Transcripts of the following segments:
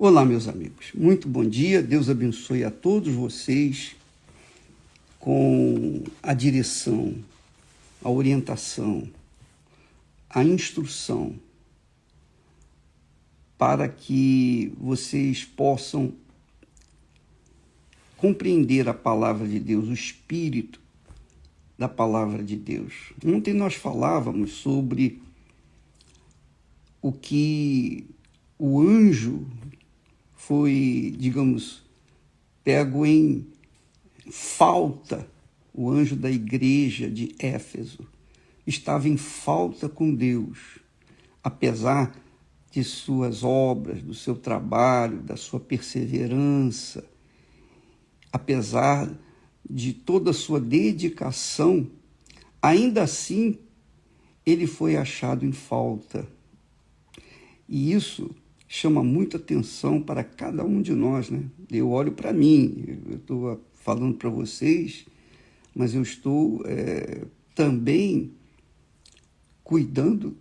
Olá, meus amigos. Muito bom dia. Deus abençoe a todos vocês com a direção, a orientação, a instrução para que vocês possam compreender a palavra de Deus, o espírito da palavra de Deus. Ontem nós falávamos sobre o que o anjo foi, digamos, pego em falta. O anjo da igreja de Éfeso estava em falta com Deus, apesar de suas obras, do seu trabalho, da sua perseverança, apesar de toda a sua dedicação, ainda assim ele foi achado em falta. E isso chama muita atenção para cada um de nós, né? Eu olho para mim, eu estou falando para vocês, mas eu estou também cuidando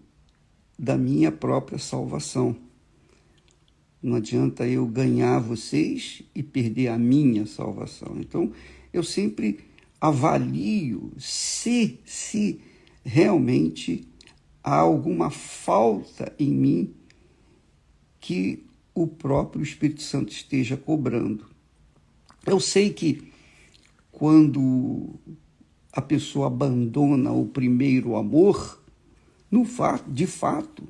da minha própria salvação. Não adianta eu ganhar vocês e perder a minha salvação. Então, eu sempre avalio se realmente há alguma falta em mim que o próprio Espírito Santo esteja cobrando. Eu sei que quando a pessoa abandona o primeiro amor, de fato,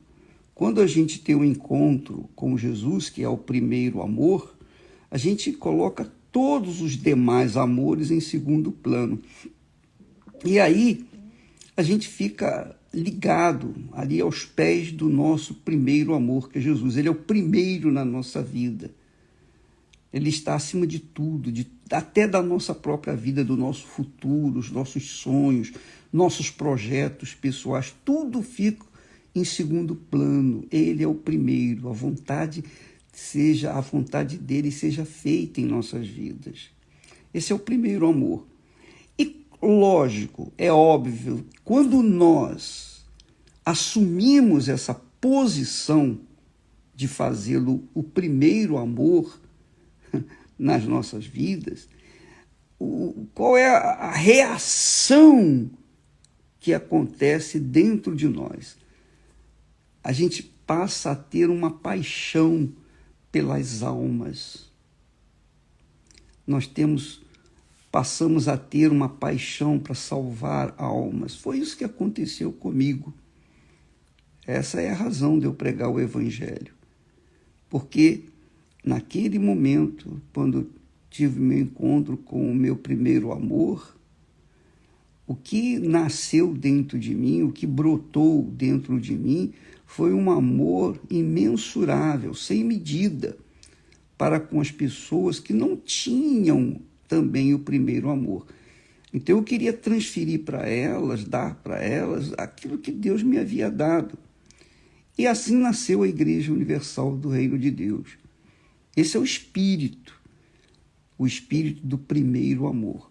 quando a gente tem um encontro com Jesus, que é o primeiro amor, a gente coloca todos os demais amores em segundo plano. E aí a gente fica ligado ali aos pés do nosso primeiro amor, que é Jesus. Ele é o primeiro na nossa vida. Ele está acima de tudo, até da nossa própria vida, do nosso futuro, os nossos sonhos, nossos projetos pessoais, tudo fica em segundo plano. Ele é o primeiro. A vontade dele seja feita em nossas vidas. Esse é o primeiro amor. E lógico, é óbvio, quando nós assumimos essa posição de fazê-lo o primeiro amor nas nossas vidas, qual é a reação que acontece dentro de nós? A gente passa a ter uma paixão pelas almas. Passamos a ter uma paixão para salvar almas. Foi isso que aconteceu comigo. Essa é a razão de eu pregar o Evangelho. Porque naquele momento, quando tive meu encontro com o meu primeiro amor, o que nasceu dentro de mim, o que brotou dentro de mim, foi um amor imensurável, sem medida, para com as pessoas que não tinham também o primeiro amor. Então eu queria transferir para elas, dar para elas aquilo que Deus me havia dado. E assim nasceu a Igreja Universal do Reino de Deus. Esse é o espírito do primeiro amor.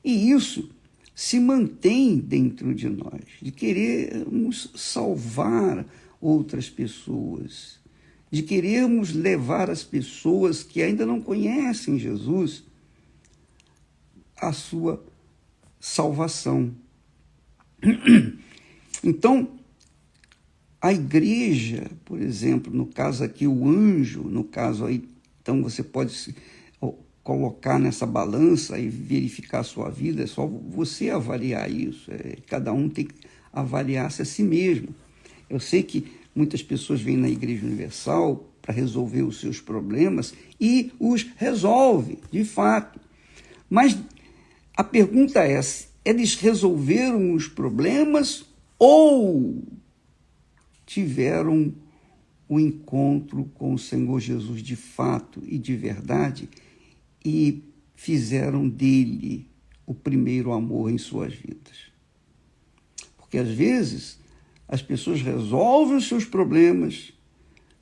E isso se mantém dentro de nós, de querermos salvar outras pessoas, de querermos levar as pessoas que ainda não conhecem Jesus à sua salvação. Então, a igreja, por exemplo, no caso aqui o anjo, no caso aí, então você pode se colocar nessa balança e verificar a sua vida, é só você avaliar isso, cada um tem que avaliar-se a si mesmo. Eu sei que muitas pessoas vêm na Igreja Universal para resolver os seus problemas e os resolve, de fato. Mas a pergunta é, eles resolveram os problemas ou tiveram o encontro com o Senhor Jesus de fato e de verdade e fizeram dele o primeiro amor em suas vidas? Porque às vezes as pessoas resolvem os seus problemas,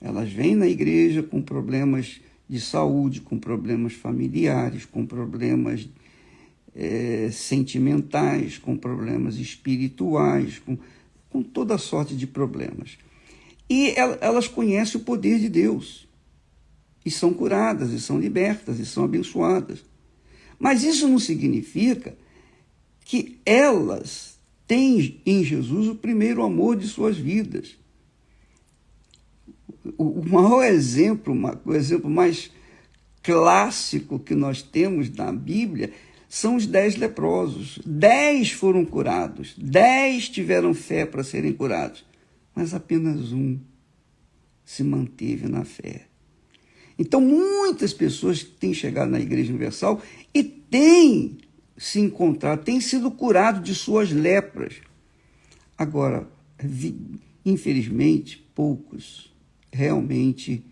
elas vêm na igreja com problemas de saúde, com problemas familiares, com problemas sentimentais, com problemas espirituais, com toda sorte de problemas. E elas conhecem o poder de Deus. e são curadas, e são libertas, e são abençoadas. Mas isso não significa que elas têm em Jesus o primeiro amor de suas vidas. O maior exemplo, o exemplo mais clássico que nós temos na Bíblia são os 10 leprosos. 10 foram curados, 10 tiveram fé para serem curados, mas apenas um se manteve na fé. Então, muitas pessoas têm chegado na Igreja Universal e têm se encontrado, têm sido curados de suas lepras. Agora, infelizmente, poucos realmente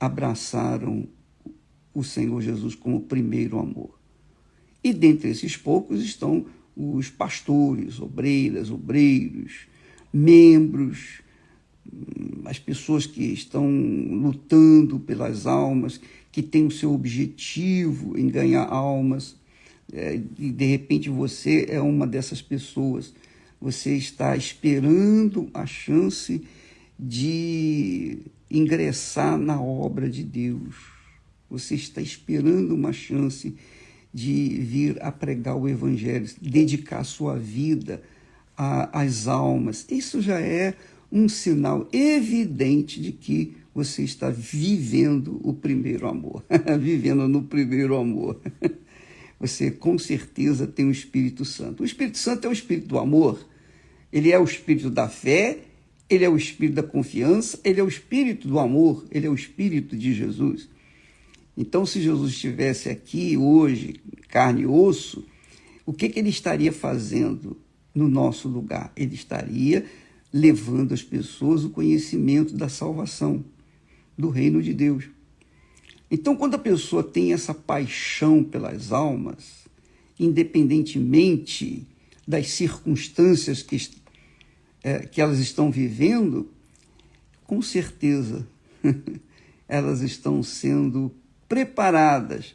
abraçaram o Senhor Jesus como primeiro amor. E dentre esses poucos estão os pastores, obreiras, obreiros, membros, as pessoas que estão lutando pelas almas, que têm o seu objetivo em ganhar almas, e de repente você é uma dessas pessoas. Você está esperando a chance de ingressar na obra de Deus. Você está esperando uma chance de vir a pregar o Evangelho, dedicar sua vida às almas. Isso já é um sinal evidente de que você está vivendo o primeiro amor, vivendo no primeiro amor. Você com certeza tem o Espírito Santo. O Espírito Santo é o Espírito do amor, ele é o Espírito da fé, ele é o Espírito da confiança, ele é o Espírito do amor, ele é o Espírito de Jesus. Então, se Jesus estivesse aqui hoje, carne e osso, o que ele estaria fazendo no nosso lugar? Ele estaria levando às pessoas o conhecimento da salvação, do reino de Deus. Então, quando a pessoa tem essa paixão pelas almas, independentemente das circunstâncias que elas estão vivendo, com certeza elas estão sendo preparadas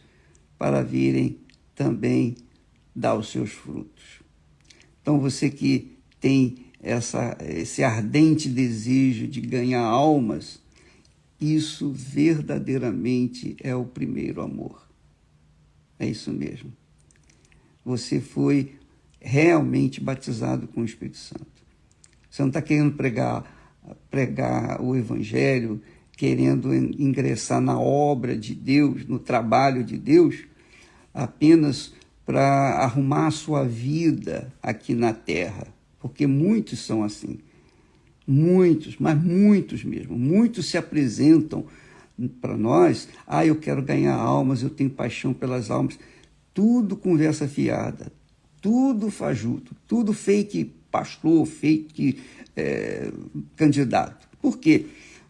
para virem também dar os seus frutos. Então, você que tem esse ardente desejo de ganhar almas, isso verdadeiramente é o primeiro amor. É isso mesmo. Você foi realmente batizado com o Espírito Santo. Você não está querendo pregar o Evangelho, querendo ingressar na obra de Deus, no trabalho de Deus, apenas para arrumar a sua vida aqui na terra. Porque muitos são assim. Muitos, mas muitos mesmo. Muitos se apresentam para nós. Eu quero ganhar almas, eu tenho paixão pelas almas. Tudo conversa fiada, tudo fajuto, tudo fake pastor, fake candidato. Por quê?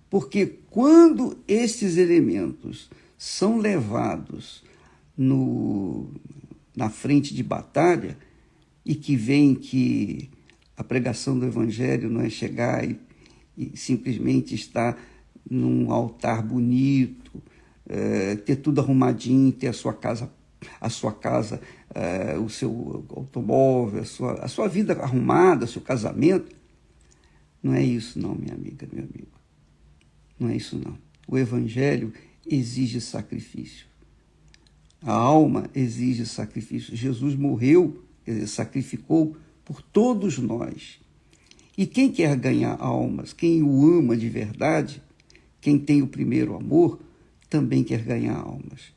Porque quando esses elementos são levados na frente de batalha e que veem que a pregação do Evangelho não é chegar e simplesmente estar num altar bonito, ter tudo arrumadinho, ter a sua casa, o seu automóvel, a sua vida arrumada, seu casamento. Não é isso não, minha amiga, meu amigo. Não é isso não. O Evangelho exige sacrifício. A alma exige sacrifício. Jesus morreu, sacrificou por todos nós. E quem quer ganhar almas, quem o ama de verdade, quem tem o primeiro amor, também quer ganhar almas.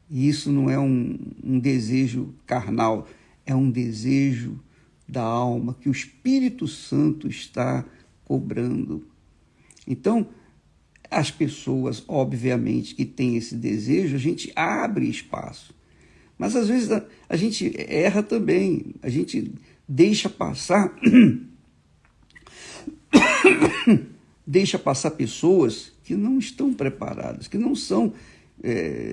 E isso não é um desejo carnal, é um desejo da alma que o Espírito Santo está cobrando. Então, as pessoas, obviamente, que têm esse desejo, a gente abre espaço. Mas, às vezes, a gente erra também. A gente deixa passar pessoas que não estão preparadas, que não são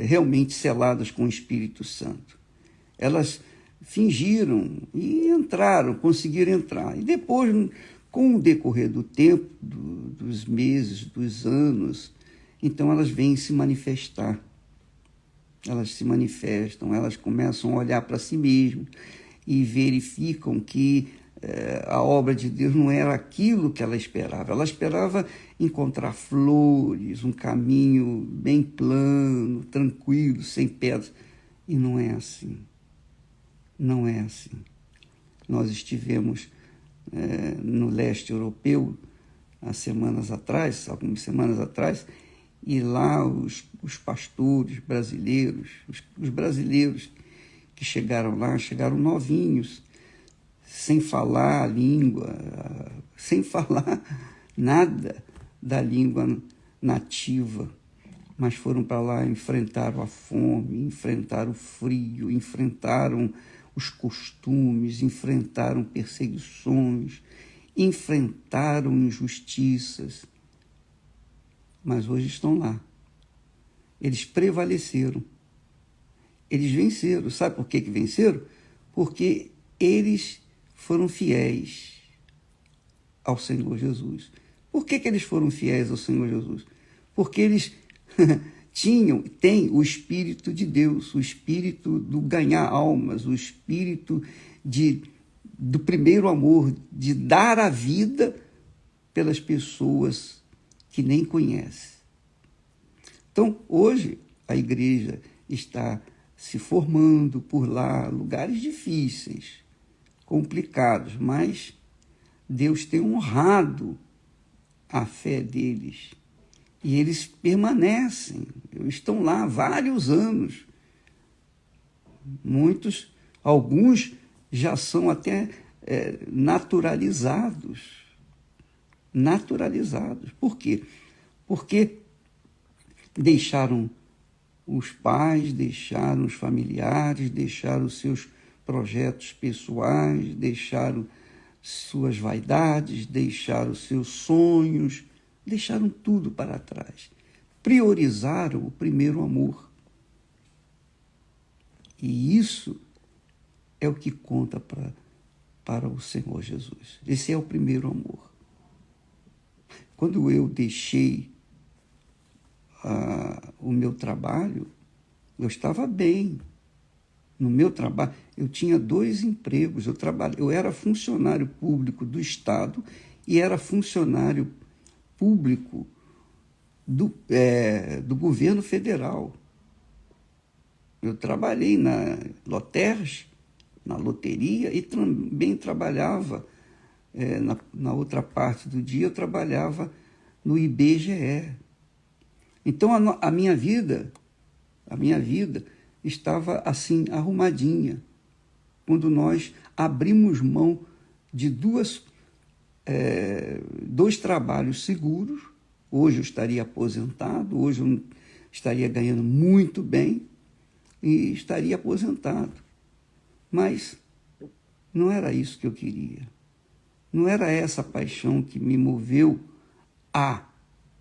realmente seladas com o Espírito Santo. Elas fingiram e entraram, conseguiram entrar. E depois, com o decorrer do tempo, dos meses, dos anos, então elas vêm se manifestar. Elas se manifestam, elas começam a olhar para si mesmas e verificam que a obra de Deus não era aquilo que ela esperava. Ela esperava encontrar flores, um caminho bem plano, tranquilo, sem pedras. E não é assim. Não é assim. Nós estivemos no leste europeu algumas semanas atrás, e lá os pastores brasileiros, os brasileiros que chegaram lá, chegaram novinhos, sem falar a língua, sem falar nada da língua nativa, mas foram para lá, enfrentaram a fome, enfrentaram o frio, enfrentaram os costumes, enfrentaram perseguições, enfrentaram injustiças, mas hoje estão lá. Eles prevaleceram, eles venceram. Sabe por que venceram? Porque eles foram fiéis ao Senhor Jesus. Por que eles foram fiéis ao Senhor Jesus? Porque eles têm o Espírito de Deus, o Espírito do ganhar almas, o Espírito do primeiro amor, de dar a vida pelas pessoas que nem conhecem. Então, hoje, a igreja está se formando por lá, lugares difíceis, complicados, mas Deus tem honrado a fé deles. E eles permanecem, estão lá há vários anos. Alguns já são até naturalizados. Naturalizados. Por quê? Porque deixaram os pais, deixaram os familiares, deixaram os seus projetos pessoais, deixaram suas vaidades, deixaram os seus sonhos, deixaram tudo para trás. Priorizaram o primeiro amor. E isso é o que conta para o Senhor Jesus. Esse é o primeiro amor. Quando eu deixei o meu trabalho, eu estava bem. No meu trabalho, eu tinha 2 empregos. Eu era funcionário público do Estado e era funcionário público do governo federal. Eu trabalhei na Loters, na loteria, e também trabalhava, na outra parte do dia, eu trabalhava no IBGE. Então, a minha vida estava assim, arrumadinha, quando nós abrimos mão de 2 trabalhos seguros. Hoje eu estaria aposentado, hoje eu estaria ganhando muito bem e estaria aposentado. Mas não era isso que eu queria. Não era essa paixão que me moveu a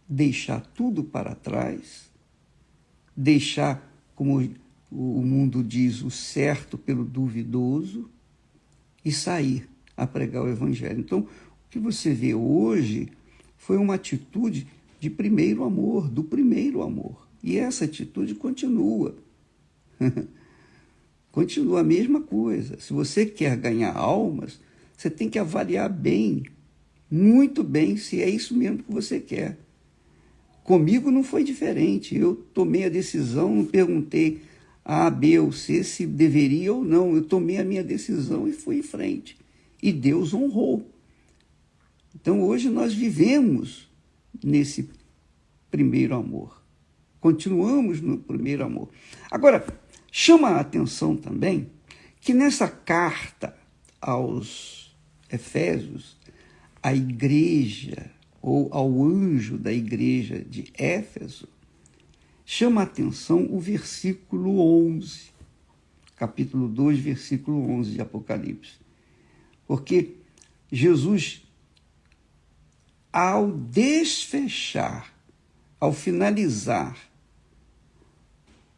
deixar tudo para trás, deixar, como o mundo diz, o certo pelo duvidoso e sair a pregar o Evangelho. Então, o que você vê hoje foi uma atitude de primeiro amor, do primeiro amor. E essa atitude continua. Continua a mesma coisa. Se você quer ganhar almas, você tem que avaliar bem, muito bem, se é isso mesmo que você quer. Comigo não foi diferente. Eu tomei a decisão, não perguntei a A, B ou C se deveria ou não. Eu tomei a minha decisão e fui em frente. E Deus honrou. Então, hoje nós vivemos nesse primeiro amor. Continuamos no primeiro amor. Agora, chama a atenção também que nessa carta aos Efésios, a igreja, ou ao anjo da igreja de Éfeso, chama a atenção o versículo 11, capítulo 2, versículo 11 de Apocalipse. Porque Jesus, ao desfechar, ao finalizar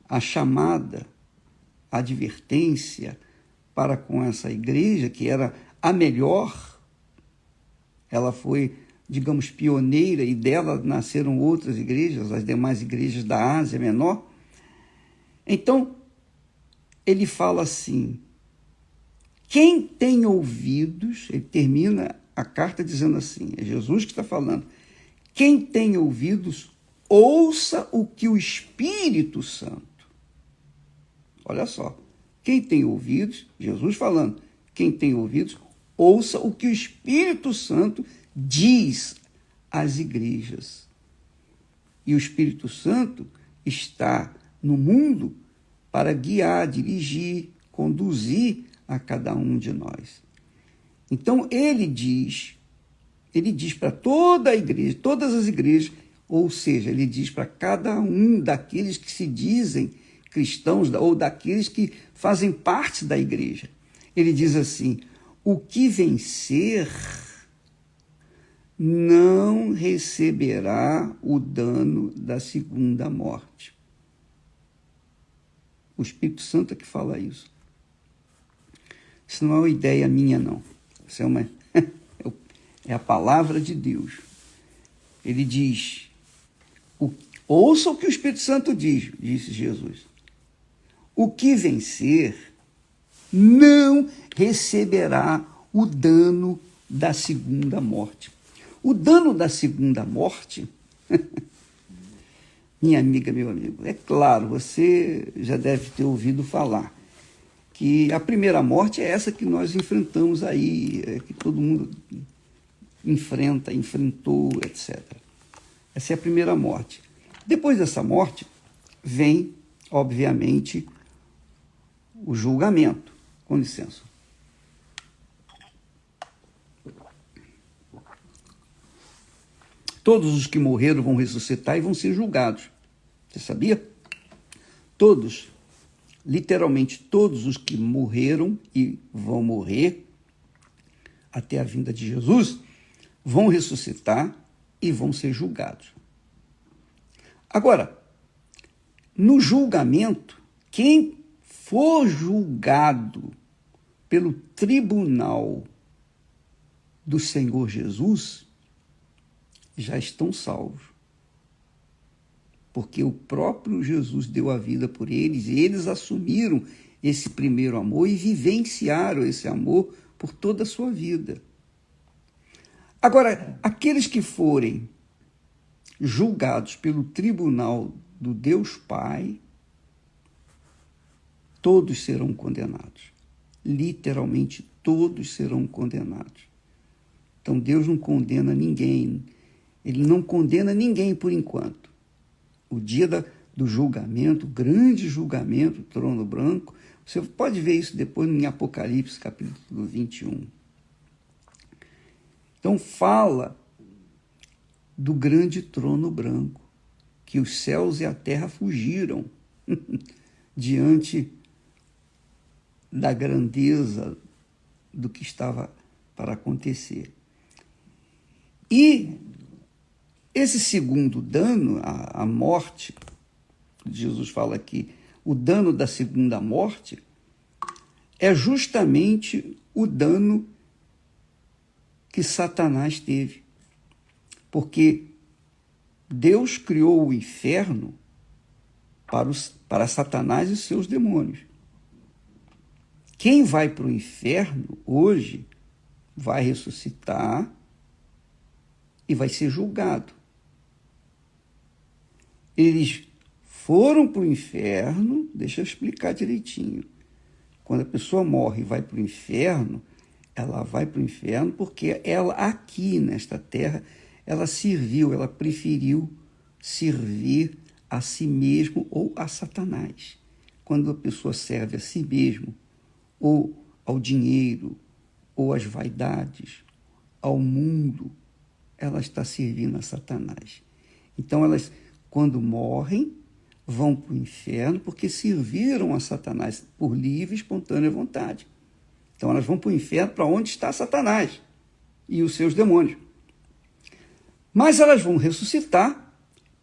a chamada, a advertência para com essa igreja, que era a melhor, ela foi, digamos, pioneira, e dela nasceram outras igrejas, as demais igrejas da Ásia Menor. Então, ele fala assim, Quem tem ouvidos, ele termina a carta dizendo assim, é Jesus que está falando, quem tem ouvidos, ouça o que o Espírito Santo. Olha só, quem tem ouvidos, Jesus falando, quem tem ouvidos, ouça o que o Espírito Santo diz às igrejas. E o Espírito Santo está no mundo para guiar, dirigir, conduzir a cada um de nós. Então, ele diz para toda a igreja, todas as igrejas, ou seja, ele diz para cada um daqueles que se dizem cristãos ou daqueles que fazem parte da igreja. Ele diz assim, o que vencer não receberá o dano da segunda morte. O Espírito Santo é que fala isso. Isso não é uma ideia minha, não. Isso é a palavra de Deus. Ele diz, ouça o que o Espírito Santo diz, disse Jesus. O que vencer não receberá o dano da segunda morte. O dano da segunda morte, minha amiga, meu amigo, é claro, você já deve ter ouvido falar que a primeira morte é essa que nós enfrentamos aí, que todo mundo enfrentou, etc. Essa é a primeira morte. Depois dessa morte, vem, obviamente, o julgamento. Com licença. Todos os que morreram vão ressuscitar e vão ser julgados. Você sabia? Todos, literalmente todos os que morreram e vão morrer até a vinda de Jesus, vão ressuscitar e vão ser julgados. Agora, no julgamento, quem for julgado pelo tribunal do Senhor Jesus, já estão salvos. Porque o próprio Jesus deu a vida por eles e eles assumiram esse primeiro amor e vivenciaram esse amor por toda a sua vida. Agora, aqueles que forem julgados pelo tribunal do Deus Pai, todos serão condenados. Literalmente, todos serão condenados. Então, Deus não condena ninguém. Ele não condena ninguém por enquanto. O dia do julgamento, o grande julgamento, o trono branco, você pode ver isso depois em Apocalipse, capítulo 21. Então, fala do grande trono branco, que os céus e a terra fugiram diante da grandeza do que estava para acontecer. E esse segundo dano, a morte, Jesus fala aqui, o dano da segunda morte, é justamente o dano que Satanás teve. Porque Deus criou o inferno para Satanás e seus demônios. Quem vai para o inferno hoje vai ressuscitar e vai ser julgado. Eles foram para o inferno, deixa eu explicar direitinho. Quando a pessoa morre e vai para o inferno, ela vai para o inferno porque ela aqui nesta terra, ela preferiu servir a si mesmo ou a Satanás. Quando a pessoa serve a si mesmo, ou ao dinheiro, ou às vaidades, ao mundo, ela está servindo a Satanás. Então, elas, quando morrem, vão para o inferno porque serviram a Satanás por livre e espontânea vontade. Então, elas vão para o inferno para onde está Satanás e os seus demônios. Mas elas vão ressuscitar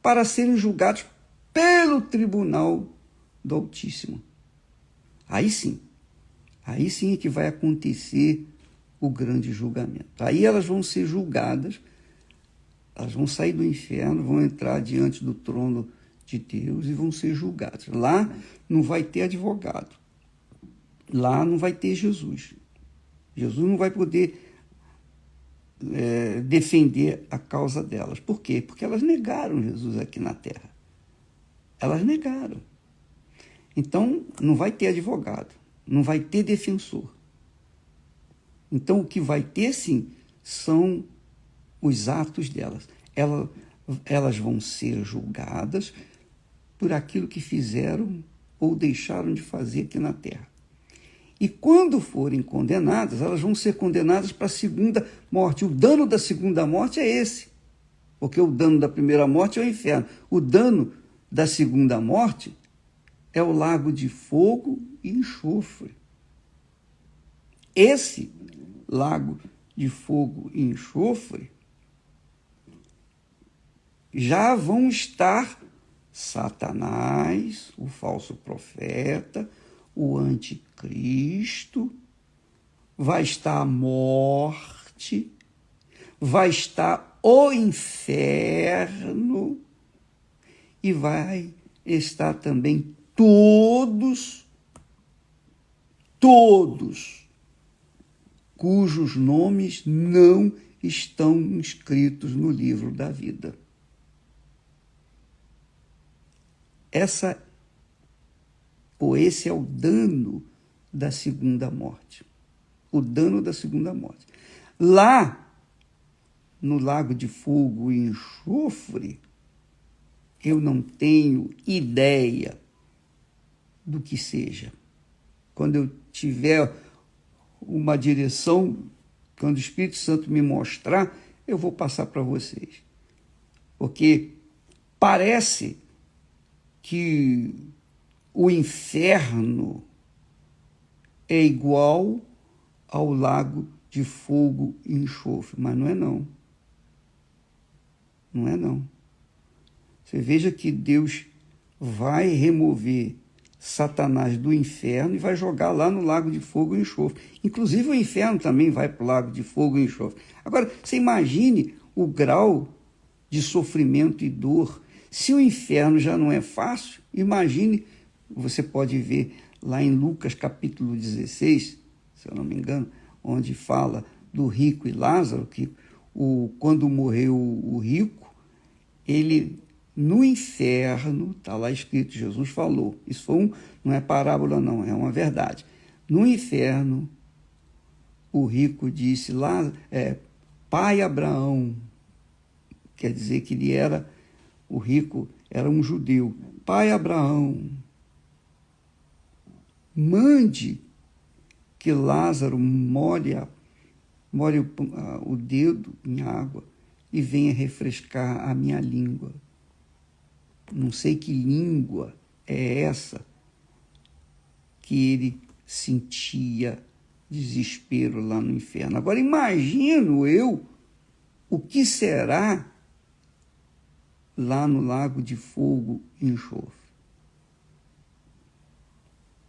para serem julgados pelo tribunal do Altíssimo. Aí sim é que vai acontecer o grande julgamento. Aí elas vão ser julgadas, elas vão sair do inferno, vão entrar diante do trono de Deus e vão ser julgadas. Lá não vai ter advogado, lá não vai ter Jesus. Jesus não vai poder defender a causa delas. Por quê? Porque elas negaram Jesus aqui na terra. Elas negaram. Então, não vai ter advogado, não vai ter defensor. Então, o que vai ter, sim, são os atos delas. Elas vão ser julgadas por aquilo que fizeram ou deixaram de fazer aqui na terra. E quando forem condenadas, elas vão ser condenadas para a segunda morte. O dano da segunda morte é esse, porque o dano da primeira morte é o inferno. O dano da segunda morte é o lago de fogo e enxofre. Esse lago de fogo e enxofre já vão estar Satanás, o falso profeta, o anticristo, vai estar a morte, vai estar o inferno e vai estar também todos cujos nomes não estão inscritos no livro da vida. Esse é o dano da segunda morte. O dano da segunda morte. Lá, no lago de fogo e enxofre, eu não tenho ideia do que seja. Quando eu tiver uma direção, quando o Espírito Santo me mostrar, eu vou passar para vocês. Porque parece que o inferno é igual ao lago de fogo e enxofre, mas não é não. Não é não. Você veja que Deus vai remover Satanás do inferno e vai jogar lá no lago de fogo e enxofre. Inclusive o inferno também vai para o lago de fogo e enxofre. Agora, você imagine o grau de sofrimento e dor. Se o inferno já não é fácil, imagine, você pode ver lá em Lucas capítulo 16, se eu não me engano, onde fala do rico e Lázaro, que quando morreu o rico, ele no inferno, está lá escrito, Jesus falou, isso não é parábola não, é uma verdade. No inferno, o rico disse, pai Abraão, quer dizer que o rico era um judeu, pai Abraão, mande que Lázaro molhe o dedo em água e venha refrescar a minha língua. Não sei que língua é essa que ele sentia desespero lá no inferno. Agora imagino eu o que será lá no lago de fogo e enxofre.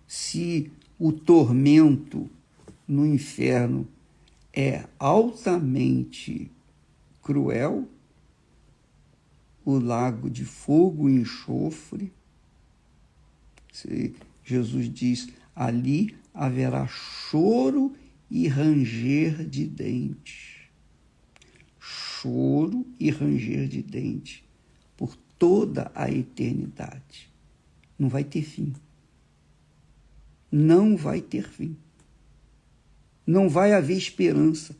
Se o tormento no inferno é altamente cruel, o lago de fogo e enxofre, Jesus diz, ali haverá choro e ranger de dentes. Choro e ranger de dentes por toda a eternidade. Não vai ter fim. Não vai ter fim. Não vai haver esperança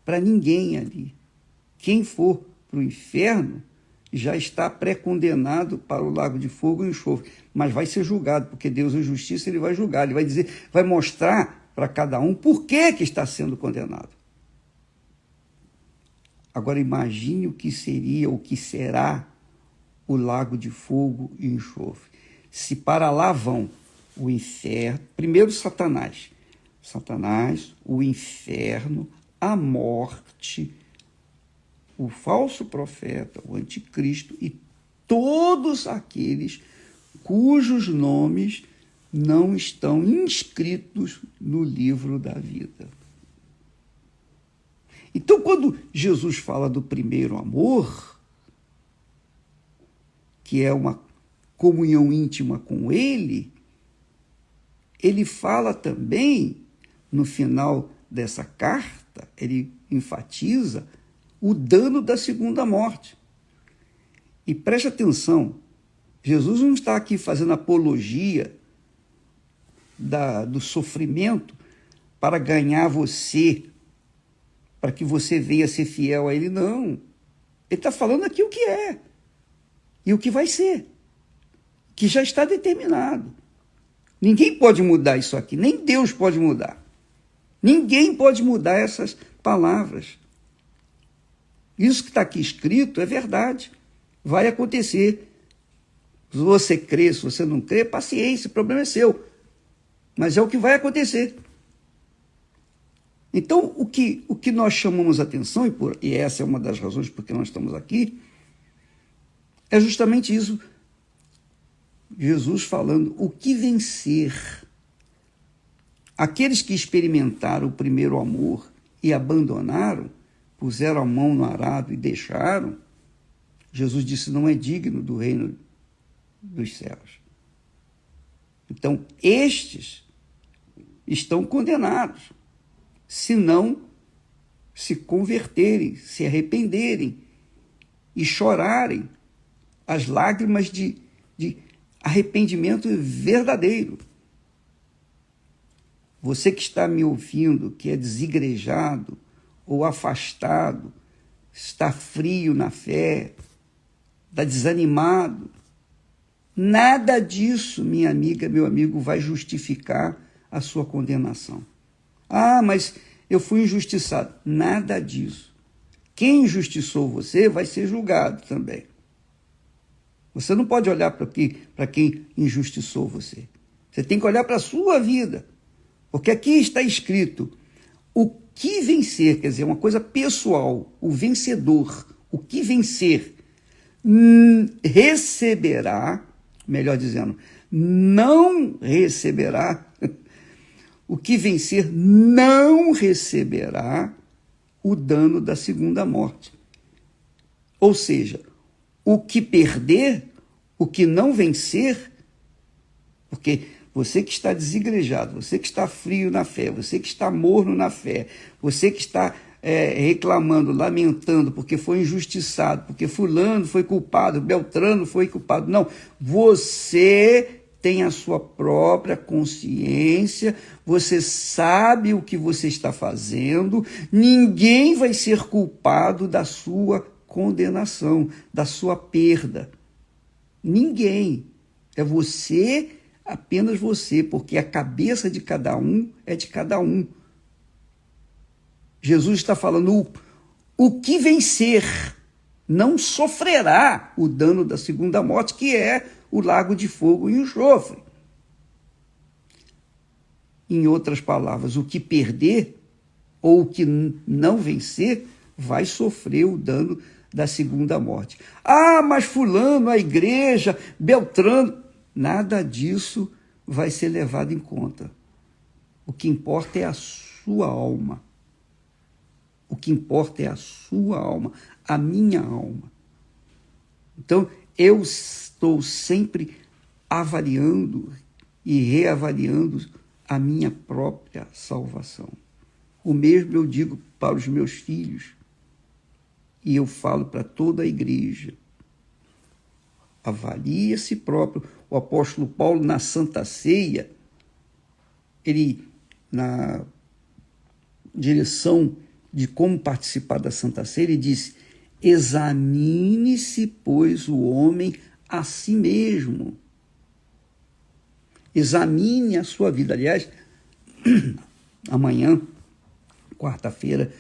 para ninguém ali. Quem for para o inferno já está pré-condenado para o lago de fogo e enxofre, mas vai ser julgado, porque Deus é justiça, ele vai julgar, ele vai dizer, vai mostrar para cada um por que está sendo condenado. Agora imagine o que seria, o que será o lago de fogo e enxofre. Se para lá vão o inferno, primeiro Satanás, o inferno, a morte, o falso profeta, o anticristo e todos aqueles cujos nomes não estão inscritos no livro da vida. Então, quando Jesus fala do primeiro amor, que é uma comunhão íntima com Ele, Ele fala também no final dessa carta, ele enfatiza o dano da segunda morte. E preste atenção, Jesus não está aqui fazendo apologia do sofrimento para ganhar você, para que você venha ser fiel a ele, não. Ele está falando aqui o que é e o que vai ser, que já está determinado. Ninguém pode mudar isso aqui, nem Deus pode mudar. Ninguém pode mudar essas palavras. Isso que está aqui escrito é verdade, vai acontecer. Se você crê, se você não crê, paciência, o problema é seu. Mas é o que vai acontecer. Então, o que nós chamamos atenção, e essa é uma das razões por que nós estamos aqui, é justamente isso. Jesus falando, o que vencer? Aqueles que experimentaram o primeiro amor e abandonaram, puseram a mão no arado e deixaram, Jesus disse, não é digno do reino dos céus. Então, estes estão condenados, se não se converterem, se arrependerem e chorarem as lágrimas de arrependimento verdadeiro. Você que está me ouvindo, que é desigrejado ou afastado, está frio na fé, está desanimado, nada disso, minha amiga, meu amigo, vai justificar a sua condenação. Ah, mas eu fui injustiçado. Nada disso. Quem injustiçou você vai ser julgado também. Você não pode olhar para quem injustiçou você. Você tem que olhar para a sua vida. Porque aqui está escrito, o que vencer, quer dizer, uma coisa pessoal, o vencedor, o que vencer, receberá, melhor dizendo, não receberá, o que vencer não receberá o dano da segunda morte. Ou seja, o que perder, o que não vencer, porque você que está desigrejado, você que está frio na fé, você que está morno na fé, você que está reclamando, lamentando, porque foi injustiçado, porque fulano foi culpado, Beltrano foi culpado. Não, você tem a sua própria consciência, você sabe o que você está fazendo, ninguém vai ser culpado da sua condenação, da sua perda. Ninguém. É você, apenas você, porque a cabeça de cada um é de cada um. Jesus está falando, o que vencer não sofrerá o dano da segunda morte, que é o lago de fogo e enxofre. Em outras palavras, o que perder ou o que não vencer vai sofrer o dano da segunda morte. Ah, mas fulano, a igreja, Beltrano, nada disso vai ser levado em conta. O que importa é a sua alma. O que importa é a sua alma, a minha alma. Então, eu estou sempre avaliando e reavaliando a minha própria salvação. O mesmo eu digo para os meus filhos e eu falo para toda a igreja. Avalie a si próprio. O apóstolo Paulo, na Santa Ceia, ele, na direção de como participar da Santa Ceia, ele disse, examine-se, pois, o homem a si mesmo. Examine a sua vida. Aliás, amanhã, quarta-feira,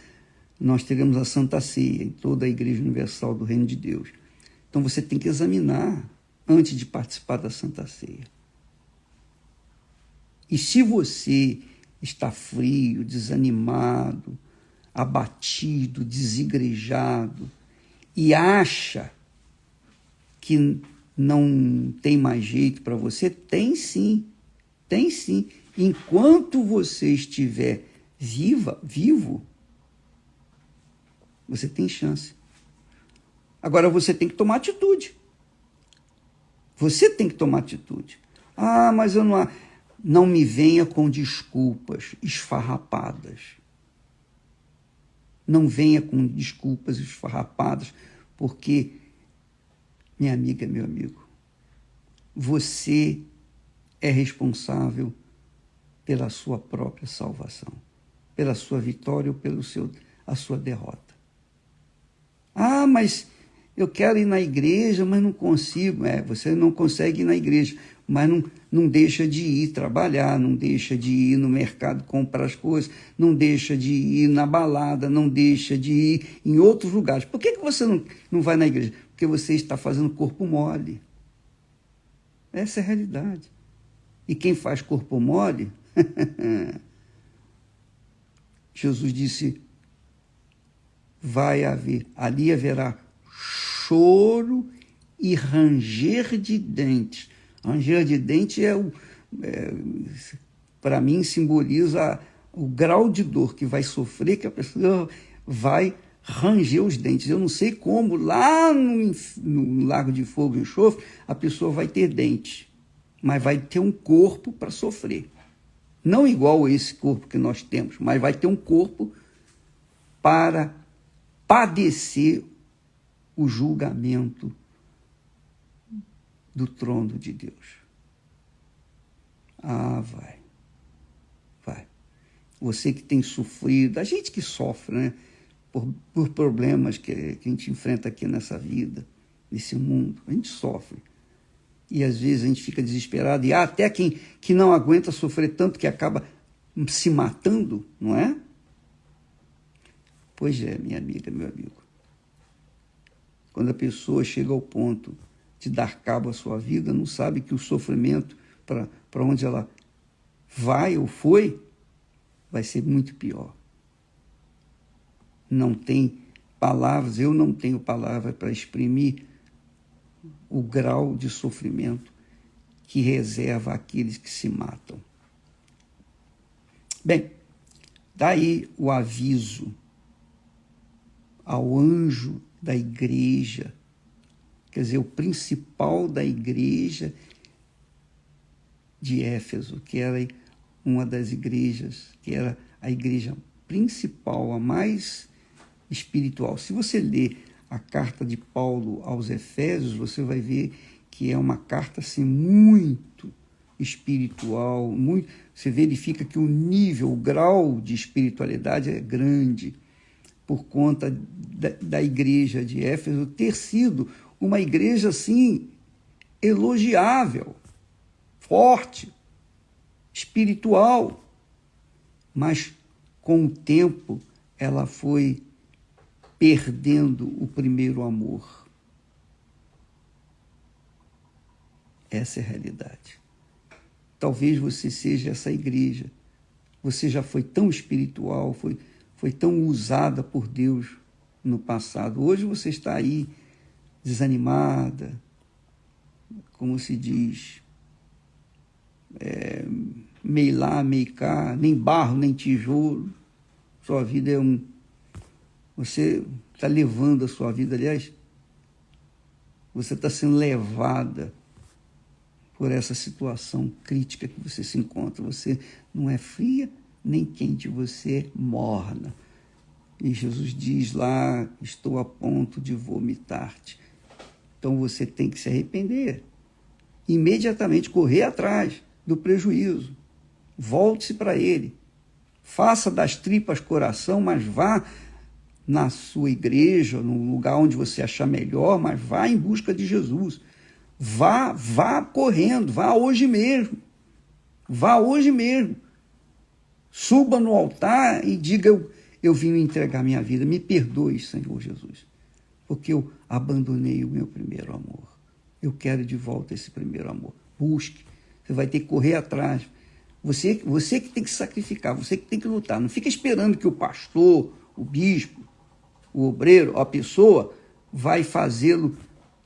nós teremos a Santa Ceia em toda a Igreja Universal do Reino de Deus. Então você tem que examinar antes de participar da Santa Ceia. E se você está frio, desanimado, abatido, desigrejado, e acha que não tem mais jeito para você, tem sim, tem sim. Enquanto você estiver vivo, você tem chance. Agora você tem que tomar atitude. Você tem que tomar atitude. Ah, mas eu não... Não me venha com desculpas esfarrapadas. Não venha com desculpas esfarrapadas, porque, minha amiga, meu amigo, você é responsável pela sua própria salvação, pela sua vitória ou pela sua derrota. Ah, mas eu quero ir na igreja, mas não consigo. Você não consegue ir na igreja, mas não deixa de ir trabalhar, não deixa de ir no mercado comprar as coisas, não deixa de ir na balada, não deixa de ir em outros lugares. Por que você não vai na igreja? Porque você está fazendo corpo mole. Essa é a realidade. E quem faz corpo mole, Jesus disse, ali haverá choro e ranger de dentes. Ranger de dentes para mim, simboliza o grau de dor que vai sofrer, que a pessoa vai ranger os dentes. Eu não sei como, lá no lago de fogo e enxofre, a pessoa vai ter dente, mas vai ter um corpo para sofrer. Não igual a esse corpo que nós temos, mas vai ter um corpo para padecer o julgamento do trono de Deus. Vai. Você que tem sofrido, a gente que sofre, né? Por problemas que a gente enfrenta aqui nessa vida, nesse mundo, a gente sofre. E às vezes a gente fica desesperado, e há até quem que não aguenta sofrer tanto que acaba se matando, não é? Pois é, minha amiga, meu amigo. Quando a pessoa chega ao ponto de dar cabo à sua vida, não sabe que o sofrimento para onde ela vai ou foi, vai ser muito pior. Não tem palavras, eu não tenho palavras para exprimir o grau de sofrimento que reserva aqueles que se matam. Bem, daí o aviso ao anjo da igreja, quer dizer, o principal da igreja de Éfeso, que era uma das igrejas, que era a igreja principal, a mais espiritual. Se você ler a carta de Paulo aos Efésios, você vai ver que é uma carta assim, muito espiritual, você verifica que o nível, o grau de espiritualidade é grande, por conta da igreja de Éfeso ter sido uma igreja assim, elogiável, forte, espiritual, mas com o tempo ela foi perdendo o primeiro amor. Essa é a realidade. Talvez você seja essa igreja. Você já foi tão espiritual, foi tão usada por Deus no passado. Hoje você está aí desanimada, como se diz, meio lá, meio cá, nem barro, nem tijolo. Sua vida você está levando a sua vida, aliás, você está sendo levada por essa situação crítica que você se encontra. Você não é fria nem quente, você é morna. E Jesus diz lá, estou a ponto de vomitar-te. Então você tem que se arrepender. Imediatamente correr atrás do prejuízo. Volte-se para ele. Faça das tripas coração, mas vá na sua igreja, no lugar onde você achar melhor, mas vá em busca de Jesus. Vá correndo, vá hoje mesmo. Vá hoje mesmo. Suba no altar e diga, eu vim entregar minha vida. Me perdoe, Senhor Jesus, porque eu abandonei o meu primeiro amor. Eu quero de volta esse primeiro amor. Busque. Você vai ter que correr atrás. Você que tem que sacrificar, você que tem que lutar. Não fica esperando que o pastor, o bispo, o obreiro, a pessoa vai fazê-lo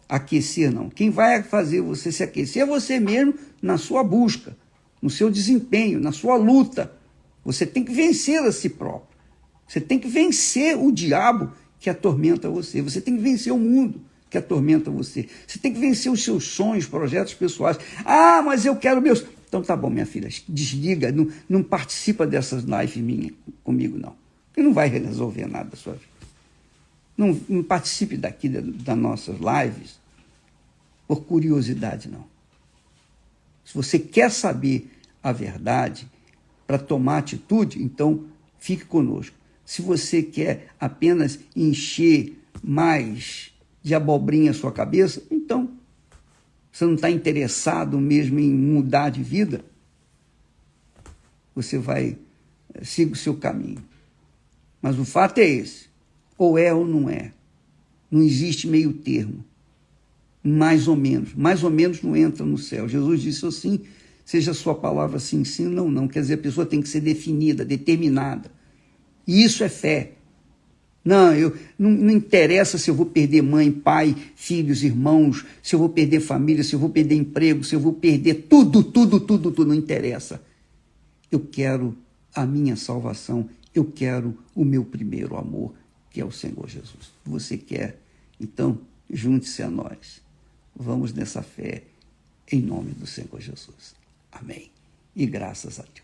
aquecer, não. Quem vai fazer você se aquecer é você mesmo na sua busca, no seu desempenho, na sua luta. Você tem que vencer a si próprio. Você tem que vencer o diabo que atormenta você. Você tem que vencer o mundo que atormenta você. Você tem que vencer os seus sonhos, projetos pessoais. Ah, mas eu quero meus... Então tá bom, minha filha, desliga, não participa dessas lives minhas comigo, não. Porque não vai resolver nada da sua vida. Não participe daqui das nossas lives por curiosidade, não. Se você quer saber a verdade para tomar atitude, então fique conosco. Se você quer apenas encher mais de abobrinha a sua cabeça, então você não está interessado mesmo em mudar de vida, você vai seguir o seu caminho. Mas o fato é esse, ou é ou não é. Não existe meio termo. Mais ou menos não entra no céu. Jesus disse assim, seja a sua palavra sim, sim, não, não. Quer dizer, a pessoa tem que ser definida, determinada. E isso é fé. Não interessa se eu vou perder mãe, pai, filhos, irmãos, se eu vou perder família, se eu vou perder emprego, se eu vou perder tudo, não interessa. Eu quero a minha salvação, eu quero o meu primeiro amor, que é o Senhor Jesus. Você quer? Então, junte-se a nós. Vamos nessa fé, em nome do Senhor Jesus. Amém. E graças a Deus.